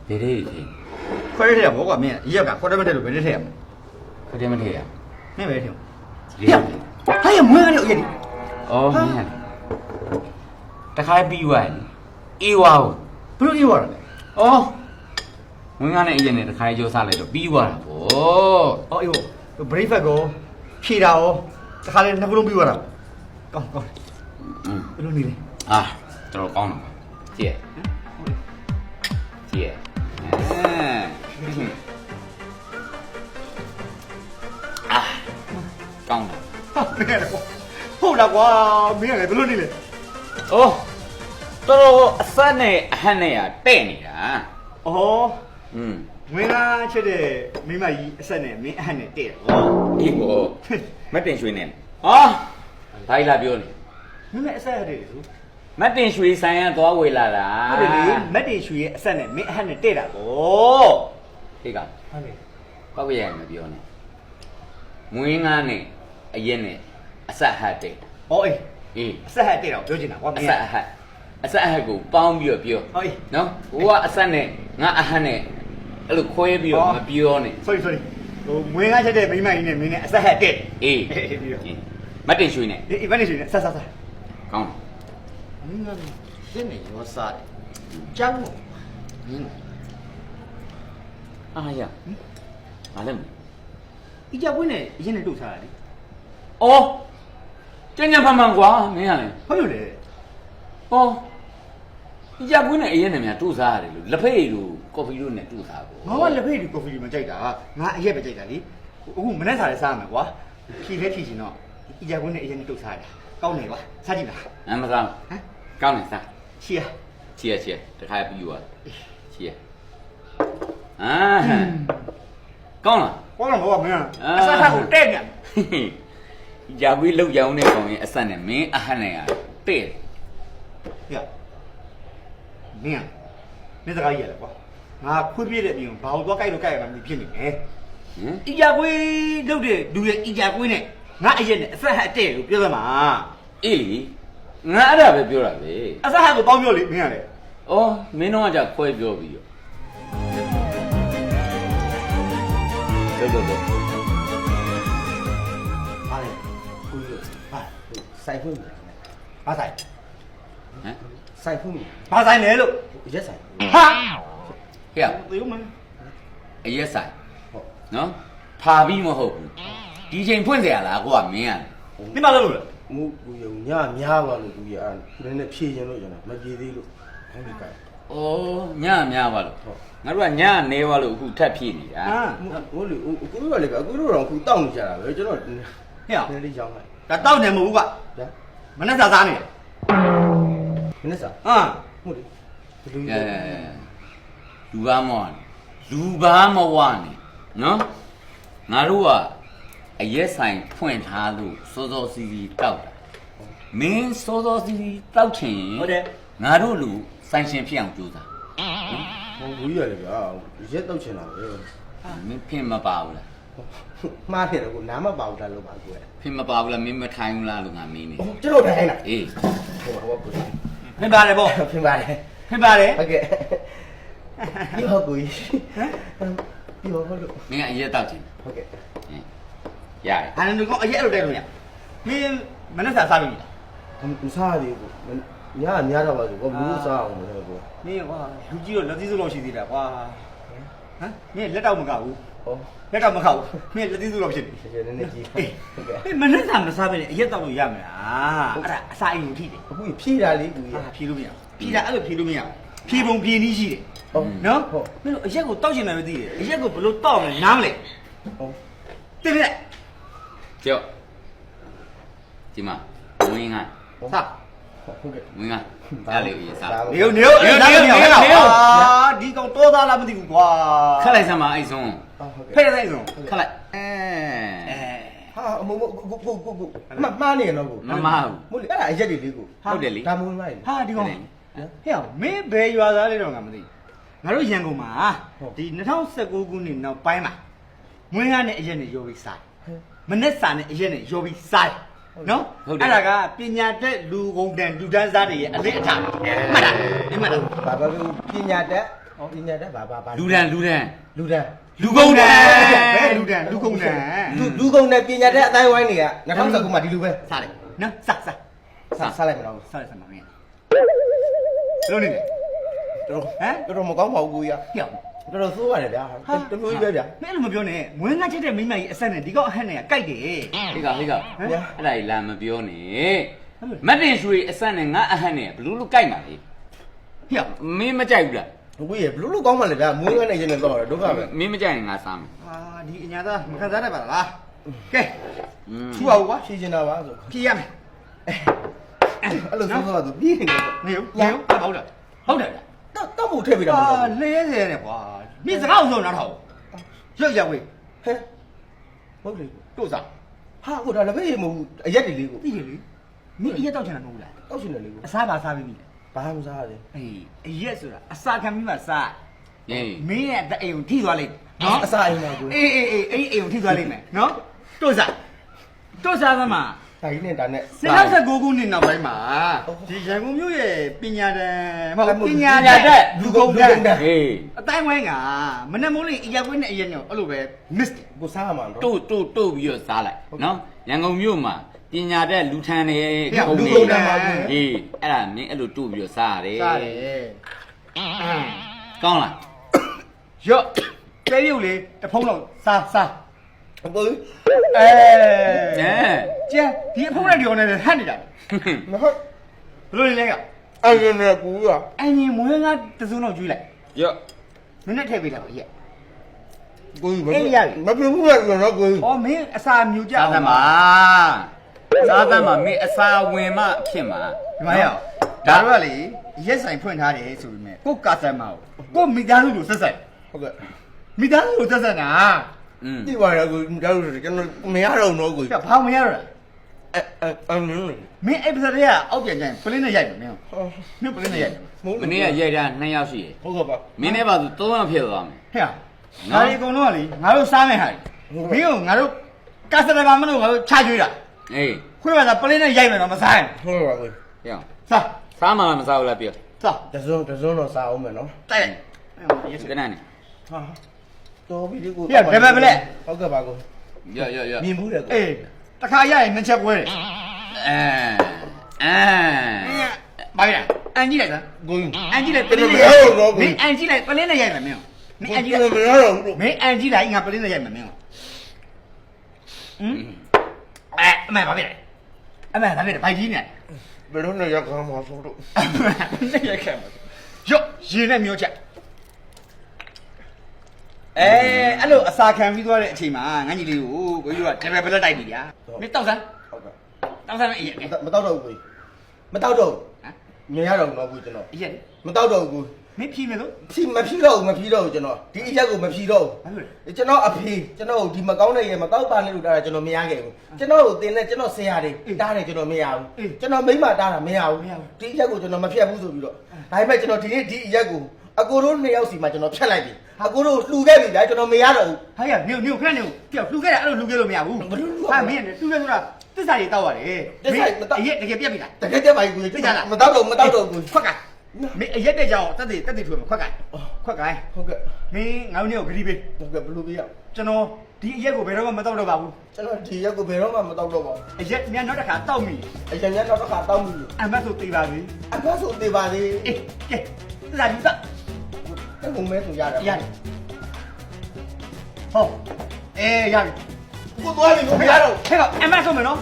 别的天，快点听，我管面，一个快点没听，别的听，快点没听呀？没别听。呀，还有没有了一哦，没呀。这还比完，一万，不是一万了。哦，我讲那一年的开就啥来着？比完哦。哦哟，不是发哥，皮了哦，这还那不能比完了。讲，不能你嘞。啊，这我讲了，姐，姐，讲了。没了，好了瓜，没了，不能你嘞。哦，都三年还那呀带你啊？哦，没啊，吃的没买一三年没还能带哦。一个，没定水呢。啊，来啦表呢？没买三的是？没定水三样多回来啦。我这里没定水三年没还能带了哦。这个，包个样没表呢？每安呢，一年呢，三还带。哦哎。三还对了，表姐呢？我三还个帮表表，喏，我三呢，我还呢，那快表没表呢。所以，我每俺现在没买一年，明年三还对。没定水呢？没定水呢，啥？讲。现在我啥的？讲我。哎呀，哪能？一家闺呢，现在多少的？哦。真正慢慢挂，没呀嘞。还有嘞。哦，一家闺呢，一年面做啥的咯？လက်ဖိတ်တို့ကော်ဖီတို့နဲ့做啥ကိုငါကလက်ဖိတ်တို့ကော်ဖီတို့မကြိုက်တာငါအရက်ပဲကြိုက်တာလေအခုမနေ့စားလဲစားမယ်ကွာဖြီလဲဖြီချင်တော့အရက်ကွင်းနဲ့အရက်နဲ့တုတ်စားရကောင်းတယ်ကွာစားကြည့်လားမစားဟမ်ကောင်းတယ်စားချီရတခါပြီးသွားချီရအာကောင်းလားကောင်းတော့ဘာမင်းအစားထားကိုတဲ့ညရာကွေးလောက်ရောင်းတဲ့ကောင်ရင်အဆက်နဲ့မင်းအဟတ်နဲ့ရတဲ့ရမင်းစကားကြီးရလဲကွာငါခွေးပြည့်တဲ့အပြင်ဘာလို့သွားကြိုက်လို့ကြိုက်ရမှာမဖြစ်နေမယ်အရက်ကွင်းလုပ်တဲ့လူရဲ့အရက်ကွင်းနဲ့ငါအရက်နဲ့အဆက်ဟတ်တဲ့လို့ပြောသမှာအေးလီငါအဲ့ဒါပဲပြောတာပဲအဆက်ဟတ်ကိုပေါင်းပြောလေမင်းရလေဩမင်းတော့ကခွဲပြောပြီးရောတော်ဟာလေကိုကြီးဟာစိုက်ဖို့ဘာစိုက်ဟမ်စိုက်ဖို့ဘာစိုက်လဲလို့ရက်စိုက်ဟာဟဲ့သေဦးမင်းအရက်ဆိုင်ဟုတ်နော်ဖာပြီးမဟုတ်ဘူးဒီချိန်ဖွင့်เสียလားကိုကမင်းရတယ်မင်းမလုပ်လို့လားကိုယုံညများပါလို့ကိုကြီးအဲ့နည်းနည်းဖြည့်ရင်လို့ကျွန်တော်မပြေသေးလို့ဟောဒီကဩညများပါလို့ငါတို့ကညနေပါလို့အခုထပ်ဖြည့်နေတာဟိုလေကိုတို့ကလေကိုတို့တော့ခုတောက်နေကြတာပဲကျွန်တော်ဟဲ့နည်းလေးရောင်းလိုက်ဒါတောက်နေမဟုတ်ဘူးကမနေ့စားနေတယ်မနေ့စားဟုတ်တယ်လူဘာမဝနေနော်ငါတို့ကအရက်ဆိုင်ဖွင့်ထားလို့စောစီစီတောက်တာမင်းစောစီစီတောက်ချင်ဟုတ်တယ်ငါတို့လူဆိုင်ရှင်ဖြစ်အောင်ကြိုးစားဟိုဘူးရတယ်ဗျာရက်တောက်ချင်တာပဲမင်းဖြစ်မပါဘူးလားမှားတယ်ကိုနားမပါဘူးလားလို့ပါကိုဖြစ်မပါဘူးလားမင်းမထိုင်ဘူးလားလို့ငါမင်းနေကျွန်တော်ထိုင်လားအေးဟိုကိုဖြစ်ပါတယ်ဗောဖြစ်ပါတယ်ဟုတ်ကဲ့ဒီဟုတ်ကိုဒီဟုတ်လို့မင်းအရက်တောက်ချင်ဟုတ်ကဲ့ရတယ်အဲ့ဒါကအရက်လို့တိုက်လို့ရမင်းမနေ့စားပြီလားမစားသေးဘူးများတော့ပါဆိုဘာဘူးစားအောင်မလဲကိုမင်းကွာလူကြီးတော့လက်သီးစုပ်လောက်ရှိသေးတာကွာဟမ်မင်းလက်တော့မကဘူးလက်တော့မခောက်မင်းလက်သီးစုပ်လောက်ဖြစ်နေတယ်နည်းနည်းကြီးဟုတ်ကဲ့မနေ့စားမစားဘဲနဲ့အရက်တောက်လို့ရမလားအဲ့ဒါအစာအိမ်ကိုထိတယ်အခုဖြည့်တာလေးကိုဖြည့်လို့မရဖြည့်တာအဲ့လိုဖြည့်လို့မရဖြည့်ပုံဖြည့်နည်းရှိတယ်နော်မင်းတို့အရက်ကိုတောက်ချင်တယ်မသိတယ်အရက်ကိုဘလို့တောက်လဲနားမလဲတင်ပြလိုက်ကျော်ဒီမှာဝင်ကစားဟုတ်ကဲ့ဝင်ကဒါလေးရေးစားနေဒီကောင်多သားလားမသိဘူးကွာခက်လိုက်စမ်းပါအဲ့ဆုံးဖဲ့လိုက်ဆုံးခက်လိုက်ဟာမမှားနေတော့ကိုမမှားဘူးမို့လေအဲ့ဒါအရက်တွေလေးကိုဟုတ်တယ်လေဒါမိုးမိုင်းဟာဒီကောင်ဟဲ့မင်းဘယ်ရွာသားလေးတော့ငါမသိငါတို့ရန်ကုန်မှာဒီ2019ခုနှစ်နောက်ပိုင်းမှာမွေးကားနဲ့အရက်နဲ့ရောပြီးစားမနဲ့စာနဲ့အရက်နဲ့ရောပြီးစား နော်အဲ့ဒါကပညာတတ်လူကုန်တန်လူတန်းစားတွေရဲ့အလေးအထားမှတ်လားမှတ်လား ဘာပညာတက်ဘာ လူတန်း လူတန်း လူကုန်တန်း ဘယ်လူတန်းလူကုန်တန်း လူကုန်နဲ့ပညာတက်အတိုင်းဝိုင်းတွေက2019မှာဒီလိုပဲ စားလိုက်နော်စား စားလိုက်မလား စားလိုက်စမ်းပါမင်းလုံးနေတယ် တော်မကောင်းပါဘူးကိုကြီး ဟဲ့ တော်ဆိုးရတယ်ဗျာတမျိုးကြီးပဲဗျာ မင်းလည်းမပြောနဲ့မွေးငါချက်တဲ့မိမကြီးအဆက်နဲ့ဒီကောက်အဟက်နဲ့ကကြိုက်တယ် ဟိကအဲ့ဒါကြီးလာမပြောနဲ့မတ်တင်ရွှေအဆက်နဲ့ငါအဟတ်နဲ့ဘလူးလူကြိုက်ပါလေ ဟဲ့ မင်းမကြိုက်ဘူးလား ကိုကြီးဘလို့ကောင်းမှလဲဗျာမွေးငါနဲ့ရင်းနေတော့ဒုက္ခပဲ မင်းမကြိုက်ရင်ငါစားမယ် အာဒီအညာသားမခံစားတတ်ပါလားကဲ Ừ. ထူပါဦးကွာ ဖြည့်ချင်တာပါဆို ဖြေရမယ် အဲ့လိုဆိုတော့သူပြီးနေတယ် နေဟုတ်လားဟုတ်တယ် တော့ဖို့ထည့်ပြီးတော့မ အာ ဟုတ် လဲရဲတယ်ကွာမိစကားအောင်ဆုံးနားထောင်ရွက်ရဝေး ဟဲ့ဟုတ်လေ တို့စား ဟာကိုဒါလည်းပဲမဟုတ်အရက်တွေလေးကို သိရလေမင်းအရက်တောက်ချင်တာမဟုတ်လား တောက်ရှင်တယ်လေးကို အစားပါစားပြီးပြီ ဘာမှမစားရ အေးအရက်ဆိုတာအစာခံပြီးမှစား ဟေး မင်းရဲ့အိမ်ကိုထိသွားလိမ့်နော် အစားအိမ်မှာကို အေးအဲ့အိမ်ကိုထိသွားလိမ့်မယ်နော်တို့စားသမား ဒါကြီးနဲ့ဒါနဲ့ 2019ခုနှစ်နောက်ပိုင်းမှာဒီရန်ကုန်မြို့ရဲ့ပညာတန်မဟုတ်ပညာတ ညာ န် တက် လူကုန်တန် ဟေး အတိုင်းဝိုင်းကမနေ့မိုးလေးအရက်ကွင်းနဲ့အရက်ညောအဲ့လိုပဲ miss ကိုစားရမှာတော့ တို့ပြီးတော့စားလိုက်နော်ရန်ကုန်မြို့မှာပညာတက်လူထန်နေ လူကုန်တန်းပါဘူး ဟေးအဲ့ဒါမင်းအဲ့လိုတို့ပြီးတော့စားရတယ် စားတယ် ကောင်းလား ရော့တဲရုပ်လေးတစ်ဖုံးတော့စား ကိုကြီး အဲ အဲ ကျန်ဒီအဖုံးနဲ့ဒီအောင်နဲ့ဟန်နေတာ မဟုတ် ဘလို့လဲက အဲ့ဒီနဲ့ကူရ အင်ကြီးမွေးငါတစုံတော့ကျွေးလိုက် ရော့ နည်းနည်းထည့်ပေးလိုက်ပါရက် ကိုကြီးမပြဘူးလားတော့ကိုကြီး ဩမင်းအစာမြူကြ စား အောင် သမားစားသမားမင်းအစာဝင်မှဖြစ်မှာ ဒီမှာရောက်ဒါတော့လေရက်ဆိုင်ဖွင့်ထားတယ်ဆိုပေမဲ့ကိုကာဆန်မာကိုမိသားစုကိုဆက်ဆက် ဟုတ်ကဲ့ မိသားစုကိုဆက်ဆက်တာ อืม ဒီပါရကိုဒါလို့ကျွန်တော်မရတော့တော့ကိုကြီး ဘာမရတော့ အနင်း မင်းအဲ့ပစတွေကအောက်ပြန်ကြရင်ပလင်းနဲ့ရိုက်မယ်မင်းမင်းပလင်းနဲ့ရိုက်တယ် မနေ့ကရိုက်တာ2ယောက်ရှိတယ် ဟုတ်ကဲ့ပါ မင်းနဲ့ပါဆို3ယောက်ဖြစ်သွားမယ် ဟဲ့ငါဒီအကုန်လုံးကလေငါတို့စားမယ်ဟာမင်းကငါတို့ကာစတမာမလို့ငါတို့ချကျွေးတာ အေး ခွေးပါသာပလင်းနဲ့ရိုက်မယ်တော့မစားရင် ဟုတ်ပါကို ပြောင်း စား စားမှမစားဘူးလားပြော စား တစုံတော့စားအောင်မယ်နော် တိုက်လိုက် ကနန်းနေ ဟာ တော်ပြီဒီကို ပြတယ်ပဲလက် ဟုတ်ကဲ့ပါကို ရော့ မြင်ဘူးတယ်ကို အေးတခါရရင်နှစ်ချက်ပွဲတယ် အဲ ဘာလဲအန်ကြီးလိုက်စမ်း ကိုကြီး အန်ကြီးလိုက်ပလင်းနဲ့မင်းအန်ကြီးလိုက်ပလင်းနဲ့ရိုက်မယ်မင်းမင်းအန်ကြီးလိုက် မရတော့ဘူး မင်းအန်ကြီးလိုက်ငါပလင်းနဲ့ရိုက်မယ်မင်းဟမ်အမေဘာဖြစ်လဲအမေဘာဖြစ်လဲဘိုက်ကြီးနေ ဘယ်တော့နဲ့ရောက်မှာဆိုတော့ နဲ့ရိုက်ခဲ့မှာရော့ရေနဲ့မျိုးချက်အဲ့လိုအစာခံပြီးသွားတဲ့အချိန်မှာငန်းကြီးလေးကိုကိုကြီးကတပည့်ပလက်တိုက်ပြီဗျာမင်းတောက်စမ်း ဟုတ်ကဲ့ တောက်စမ်းအေး မတော့တော့ဘူးမတော့တော့ ဟမ် မြင်ရတော့တော့ဘူးကျွန်တော် အေး မတော့တော့ဘူး မင်းဖြီးမယ်လို့ မဖြီးတော့ကျွန်တော်ဒီအရက်ကိုမဖြီးတော့ ဘာလို့လဲ ကျွန်တော်အဖေကျွန်တော်ဒီမကောင်းတဲ့ရေမတောက်ပါနဲ့လို့တားတာကျွန်တော်မရခဲ့ဘူးကျွန်တော်ကိုတင်တဲ့ကျွန်တော်ဆရာတွေတားတယ်ကျွန်တော်မရဘူးကျွန်တော်မိမတားတာမရဘူးဒီအရက်ကိုကျွန်တော်မဖြတ်ဘူးဆိုပြီးတော့ဒါပေမဲ့ကျွန်တော်ဒီနေ့ဒီအရက်ကိုအကိုတို့နှစ်ယောက်စီမှာကျွန်တော်ဖြတ်လိုက်ပြီအကိုတို့လှူခဲ့ပြီဗျာကျွန်တော်မရတော့ဘူး ဟာရနေခဏနေပြောလှူခဲ့တာအဲ့လိုလှူခဲ့လို့မရဘူးဟာမင်းလှူခဲ့ဆိုတာသစ္စာတွေတောက်ရတယ်အရက်တကယ်ပြက်ပြီလား တကယ်တက်ပါကြီးကိုမတောက်တော့ဘူး ခွက်ကမင်းအရက်တဲ့ကြောင်တက်တည်ထွေးမှာခွက်ကခွက်က ဟုတ်ကဲ့ မင်းငါတို့နေကိုဂရီပေး ဟုတ်ကဲ့ဘလူးပြရ ကျွန်တော်ဒီအရက်ကိုဘယ်တော့မှမတောက်တော့ပါဘူး ကျွန်တော်ဒီရက်ကိုဘယ်တော့မှမတောက်တော့ပါဘူး အရက်မြန်နောက်တစ်ခါတောက်မိ အရင်ကတော့တစ်ခါတောက်ပြီ အမတ်ဆိုသေးပါပြီ အခုဆိုသေးပါသေး အေးကဲသစ္စာယူစ အဲ့ဘုံမဲဆိုရတယ် ရတယ်ဟုတ်အေးရပြီ ကိုသွားပြီကိုမရတော့ ဟဲ့ကအမတ်ဆိုမယ်နော်